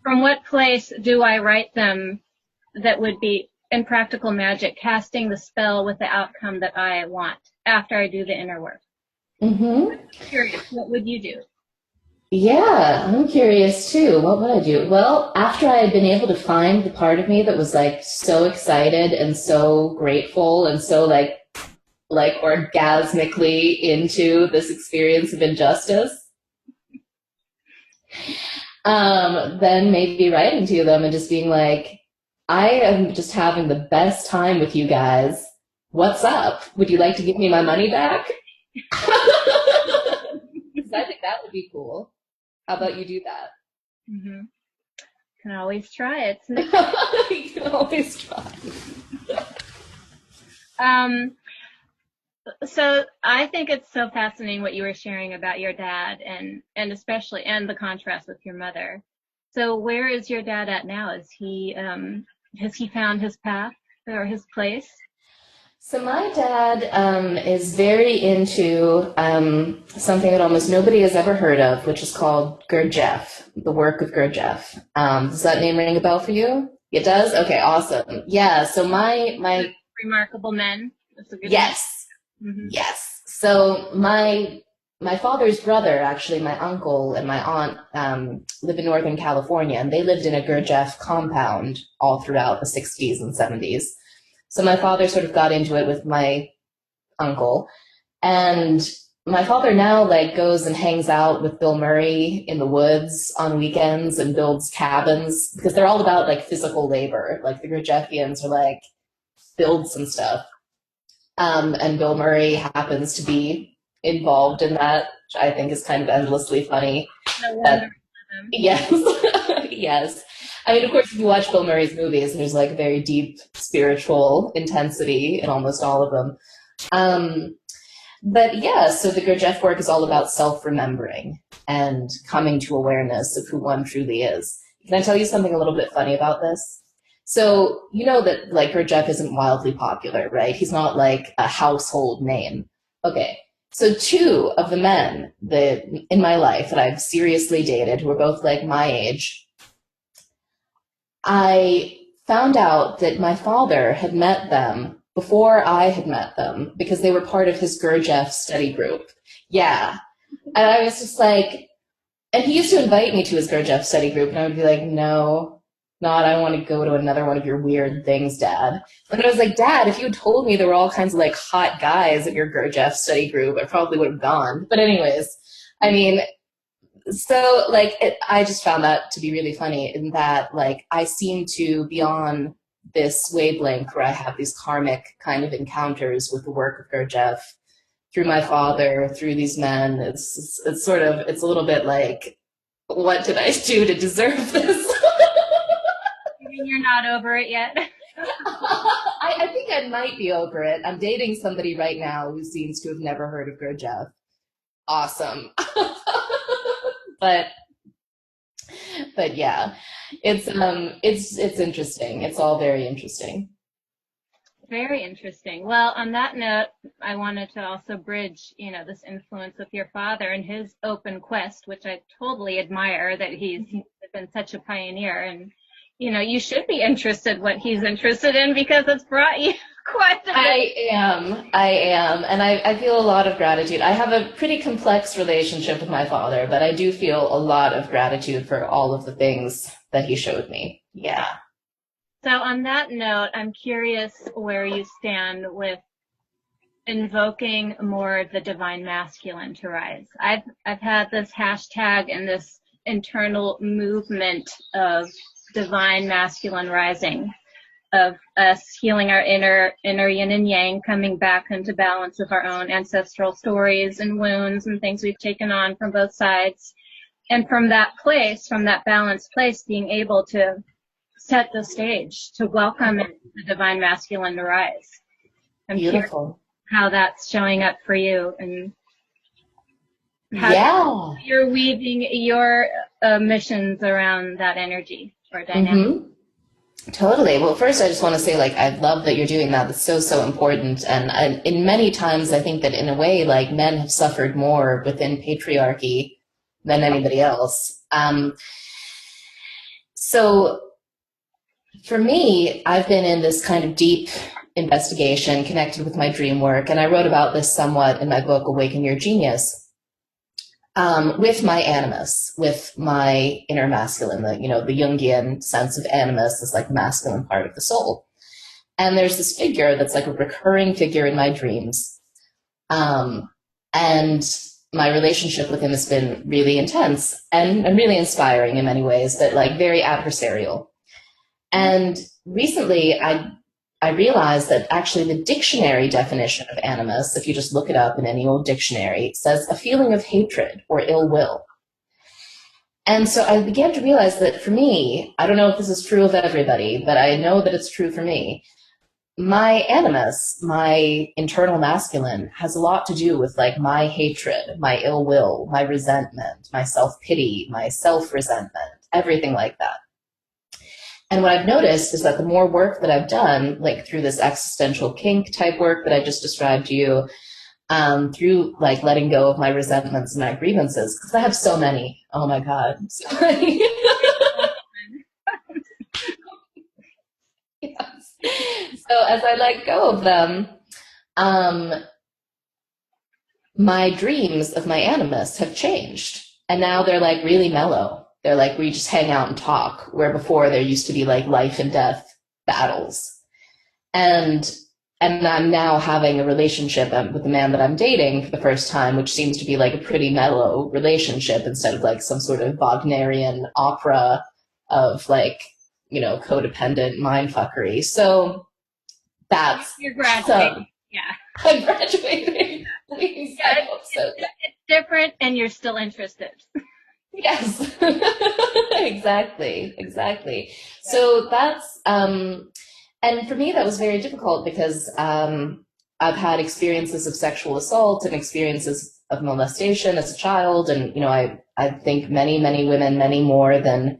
From what place do I write them that would be in practical magic, casting the spell with the outcome that I want after I do the inner work? I'm curious, what would you do? Yeah, I'm curious too. What would I do? Well, after I had been able to find the part of me that was like so excited and so grateful and so like orgasmically into this experience of injustice, then maybe writing to them and just being like, I am just having the best time with you guys. What's up? Would you like to give me my money back? Because I think that would be cool. How about you do that? Mm-hmm. Can always try it. You can always try. Um, so I think it's so fascinating what you were sharing about your dad and especially and the contrast with your mother. So where is your dad at now? Is he has he found his path or his place? So my dad is very into something that almost nobody has ever heard of, which is called Gurdjieff, the work of Gurdjieff. Does that name ring a bell for you? It does? Okay, awesome. Yeah, so my Remarkable Men. That's a good yes, one. Mm-hmm. yes. So my father's brother, actually, my uncle and my aunt live in Northern California, and they lived in a Gurdjieff compound all throughout the 60s and 70s. So my father sort of got into it with my uncle, and my father now like goes and hangs out with Bill Murray in the woods on weekends and builds cabins because they're all about like physical labor. Like the Gurdjieffians are like build some stuff, and Bill Murray happens to be involved in that, which I think is kind of endlessly funny. No wonder. Yes, yes. I mean, of course, if you watch Bill Murray's movies, there's like very deep spiritual intensity in almost all of them. But yeah, so the Gurdjieff work is all about self-remembering and coming to awareness of who one truly is. Can I tell you something a little bit funny about this? So you know that like Gurdjieff isn't wildly popular, right? He's not like a household name. Okay. So two of the men that in my life that I've seriously dated, who are both like my age, I found out that my father had met them before I had met them because they were part of his Gurdjieff study group. Yeah. And I was just like, and he used to invite me to his Gurdjieff study group, and I would be like, no, not, I want to go to another one of your weird things, Dad. And I was like, Dad, if you had told me there were all kinds of like hot guys at your Gurdjieff study group, I probably would have gone. But anyways, I mean, so like I just found that to be really funny in that like I seem to be on this wavelength where I have these karmic kind of encounters with the work of Gurdjieff through my father, through these men. It's sort of, it's a little bit like, what did I do to deserve this? You mean you're not over it yet? I think I might be over it. I'm dating somebody right now who seems to have never heard of Gurdjieff. Awesome. but yeah, it's interesting. It's all very interesting. Very interesting. Well, on that note, I wanted to also bridge, this influence with your father and his open quest, which I totally admire that he's been such a pioneer. And, you should be interested what he's interested in because it's brought you quite a bit. I am. And I feel a lot of gratitude. I have a pretty complex relationship with my father, but I do feel a lot of gratitude for all of the things that he showed me. Yeah. So on that note, I'm curious where you stand with invoking more of the divine masculine to rise. I've had this hashtag and this internal movement of divine masculine rising, of us healing our inner yin and yang, coming back into balance with our own ancestral stories and wounds and things we've taken on from both sides. And from that place, from that balanced place, being able to set the stage to welcome the divine masculine to rise. I'm Beautiful. How that's showing up for you and how you're weaving your missions around that energy or dynamic. Mm-hmm. Totally. Well, first, I just want to say, like, I love that you're doing that. It's so, so important. And in many times, I think that in a way, like, men have suffered more within patriarchy than anybody else. So for me, I've been in this kind of deep investigation connected with my dream work, and I wrote about this somewhat in my book, Awaken Your Genius, with my animus, with my inner masculine, the Jungian sense of animus is like the masculine part of the soul. And there's this figure that's like a recurring figure in my dreams. And my relationship with him has been really intense and really inspiring in many ways, but like very adversarial. And recently I realized that actually the dictionary definition of animus, if you just look it up in any old dictionary, says a feeling of hatred or ill will. And so I began to realize that for me, I don't know if this is true of everybody, but I know that it's true for me. my animus, my internal masculine, has a lot to do with like my hatred, my ill will, my resentment, my self-pity, my self-resentment, everything like that. And what I've noticed is that the more work that I've done, like through this existential kink type work that I just described to you, through like letting go of my resentments and my grievances, because I have so many. Oh my God. So many. Yes. So as I let go of them, my dreams of my animus have changed. And now they're like really mellow. They're like, we just hang out and talk, where before there used to be like life and death battles. And I'm now having a relationship with the man that I'm dating for the first time, which seems to be like a pretty mellow relationship instead of like some sort of Wagnerian opera of like, you know, codependent mindfuckery. So that's you're graduating. Yeah. I'm graduating. Please, Yeah, I hope so. it's different and you're still interested. Yes. Exactly. So that's and for me that was very difficult because I've had experiences of sexual assault and experiences of molestation as a child, and you know, I think many women, many more than,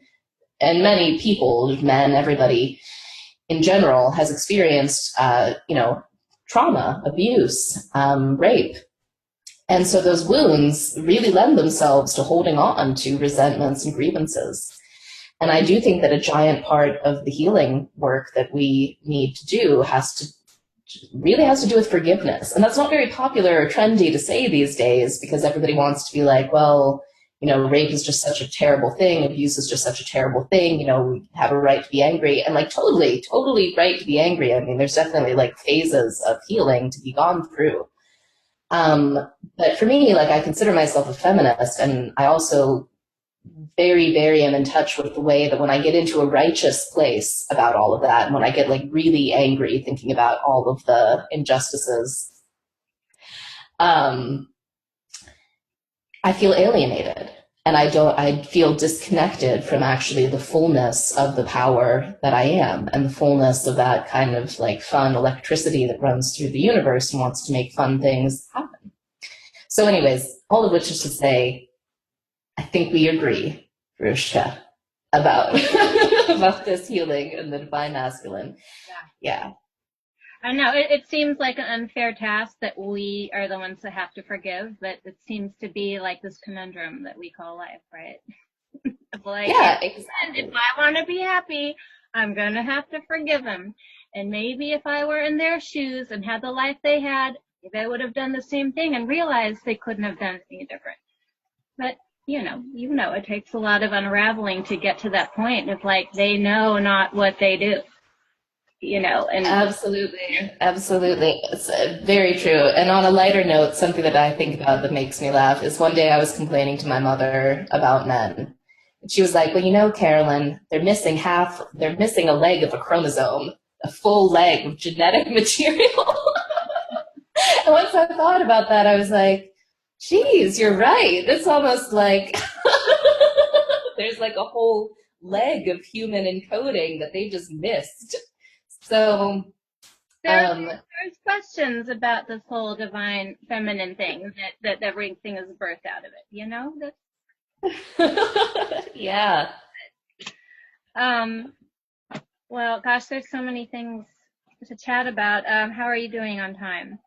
and many people, men, everybody in general has experienced you know, trauma, abuse, rape. And so those wounds really lend themselves to holding on to resentments and grievances. And I do think that a giant part of the healing work that we need to do really has to do with forgiveness. And that's not very popular or trendy to say these days because everybody wants to be like, well, you know, rape is just such a terrible thing. Abuse is just such a terrible thing. You know, we have a right to be angry, and like totally right to be angry. I mean, there's definitely like phases of healing to be gone through. But for me, like, I consider myself a feminist, and I also very am in touch with the way that when I get into a righteous place about all of that, and when I get like really angry thinking about all of the injustices, I feel alienated, and I feel disconnected from actually the fullness of the power that I am, and the fullness of that kind of like fun electricity that runs through the universe and wants to make fun things happen. So anyways, all of which is to say, I think we agree, Veruschka, about about this healing and the divine masculine. Yeah. I know it seems like an unfair task that we are the ones that have to forgive, but it seems to be like this conundrum that we call life, right? Like, yeah, exactly. If I want to be happy, I'm going to have to forgive him. And maybe if I were in their shoes and had the life they had, they would have done the same thing and realized they couldn't have done anything different. But, you know, it takes a lot of unraveling to get to that point of like, they know not what they do, you know. And Absolutely. It's very true. And on a lighter note, something that I think about that makes me laugh is one day I was complaining to my mother about men. And she was like, well, you know, Carolyn, they're missing a leg of a chromosome, a full leg of genetic material. And once I thought about that, I was like, geez, you're right. It's almost like there's like a whole leg of human encoding that they just missed. So there's questions about this whole divine feminine thing that everything is birthed out of it, you know? Yeah. Well, gosh, there's so many things to chat about. How are you doing on time?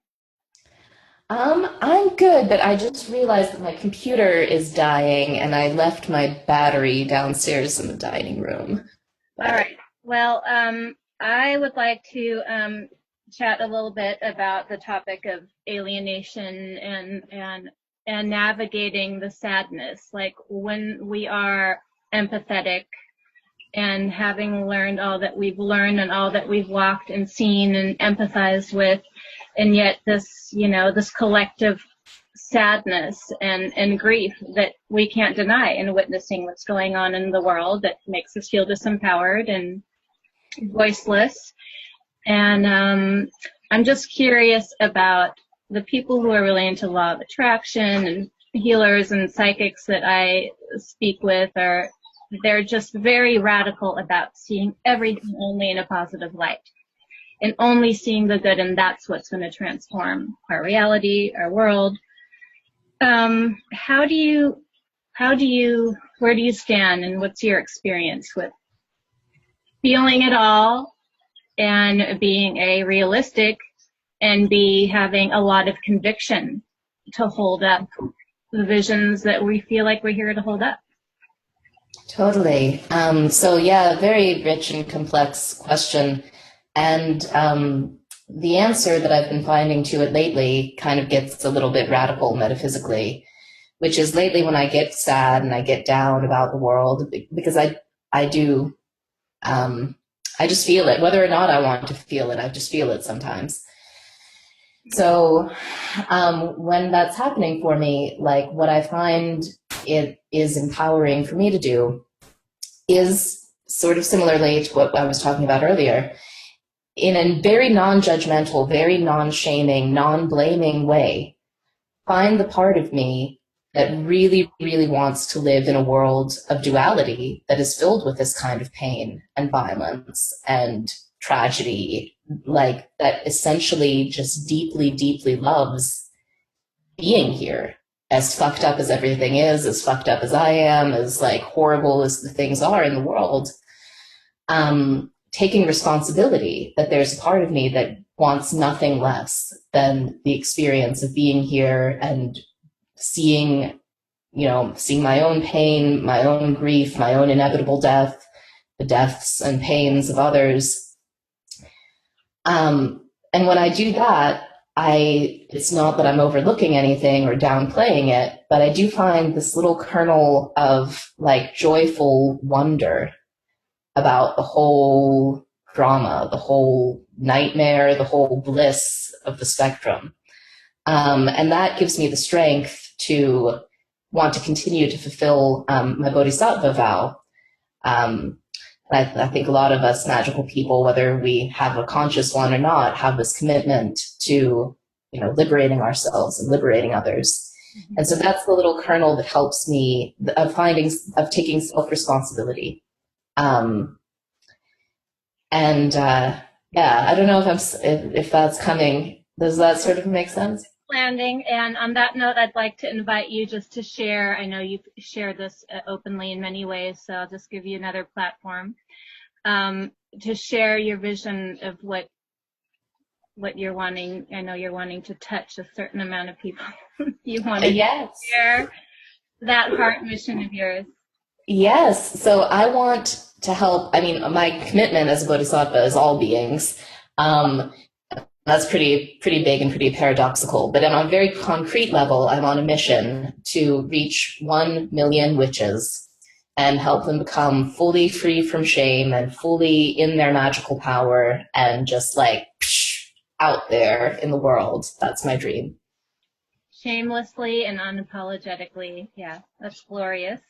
I'm good, but I just realized that my computer is dying and I left my battery downstairs in the dining room. All right. Well, I would like to chat a little bit about the topic of alienation and navigating the sadness. Like when we are empathetic and having learned all that we've learned and all that we've walked and seen and empathized with, and yet this, you know, this collective sadness and grief that we can't deny in witnessing what's going on in the world that makes us feel disempowered and voiceless. And I'm just curious about the people who are really into law of attraction and healers and psychics that I speak with they're just very radical about seeing everything only in a positive light. and only seeing the good, and that's what's going to transform our reality, our world. Where do you stand, and what's your experience with feeling it all and being a realistic and having a lot of conviction to hold up the visions that we feel like we're here to hold up? Totally. So yeah, very rich and complex question. And the answer that I've been finding to it lately kind of gets a little bit radical metaphysically, which is lately when I get sad and I get down about the world, because I do, I just feel it, whether or not I want to feel it, I just feel it sometimes. So when that's happening for me, like what I find it is empowering for me to do is sort of similarly to what I was talking about earlier, in a very non-judgmental, very non-shaming, non-blaming way, find the part of me that really, really wants to live in a world of duality that is filled with this kind of pain and violence and tragedy, like that essentially just deeply, deeply loves being here. As fucked up as everything is, as fucked up as I am, as like horrible as the things are in the world, taking responsibility that there's a part of me that wants nothing less than the experience of being here and seeing my own pain, my own grief, my own inevitable death, the deaths and pains of others. And when I do that, it's not that I'm overlooking anything or downplaying it, but I do find this little kernel of like joyful wonder about the whole drama, the whole nightmare, the whole bliss of the spectrum. And that gives me the strength to want to continue to fulfill my bodhisattva vow. I think a lot of us magical people, whether we have a conscious one or not, have this commitment to, liberating ourselves and liberating others. Mm-hmm. And so that's the little kernel that helps me of taking self-responsibility. Yeah, I don't know if that's coming. Does that sort of make sense? Landing. And on that note, I'd like to invite you just to share. I know you've shared this openly in many ways, so I'll just give you another platform to share your vision of what you're wanting. I know you're wanting to touch a certain amount of people. You want to share that heart mission of yours. Yes. So I want to help. I mean, my commitment as a bodhisattva is all beings. That's pretty big and pretty paradoxical. But on a very concrete level, I'm on a mission to reach 1 million witches and help them become fully free from shame and fully in their magical power and just like out there in the world. That's my dream. Shamelessly and unapologetically. Yeah, that's glorious.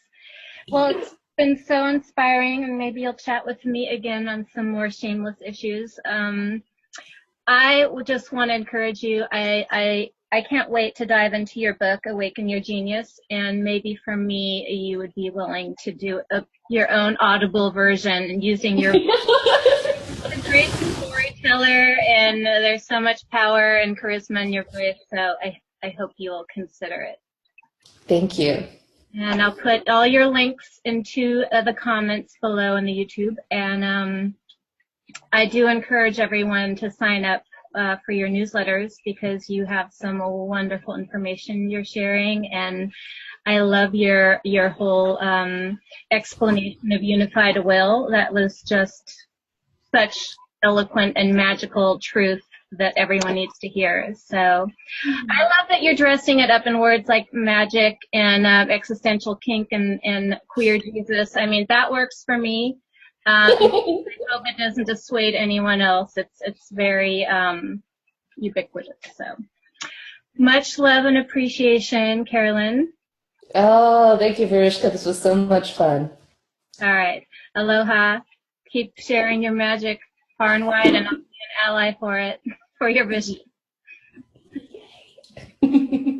Well, it's been so inspiring, and maybe you'll chat with me again on some more shameless issues. I just want to encourage you. I can't wait to dive into your book, Awaken Your Genius, and maybe for me, you would be willing to do your own audible version and using your a great storyteller, and there's so much power and charisma in your voice, so I hope you will consider it. Thank you. And I'll put all your links into the comments below in the YouTube, and I do encourage everyone to sign up for your newsletters because you have some wonderful information you're sharing, and I love your whole explanation of unified will. That was just such eloquent and magical truth that everyone needs to hear. So I love that you're dressing it up in words like magic and existential kink and queer Jesus. I mean, that works for me. I hope it doesn't dissuade anyone else. It's very ubiquitous. So much love and appreciation, Carolyn. Oh, thank you, Veruschka. This was so much fun. All right. Aloha. Keep sharing your magic far and wide, and I'll be an ally for it, for your vision. Yay.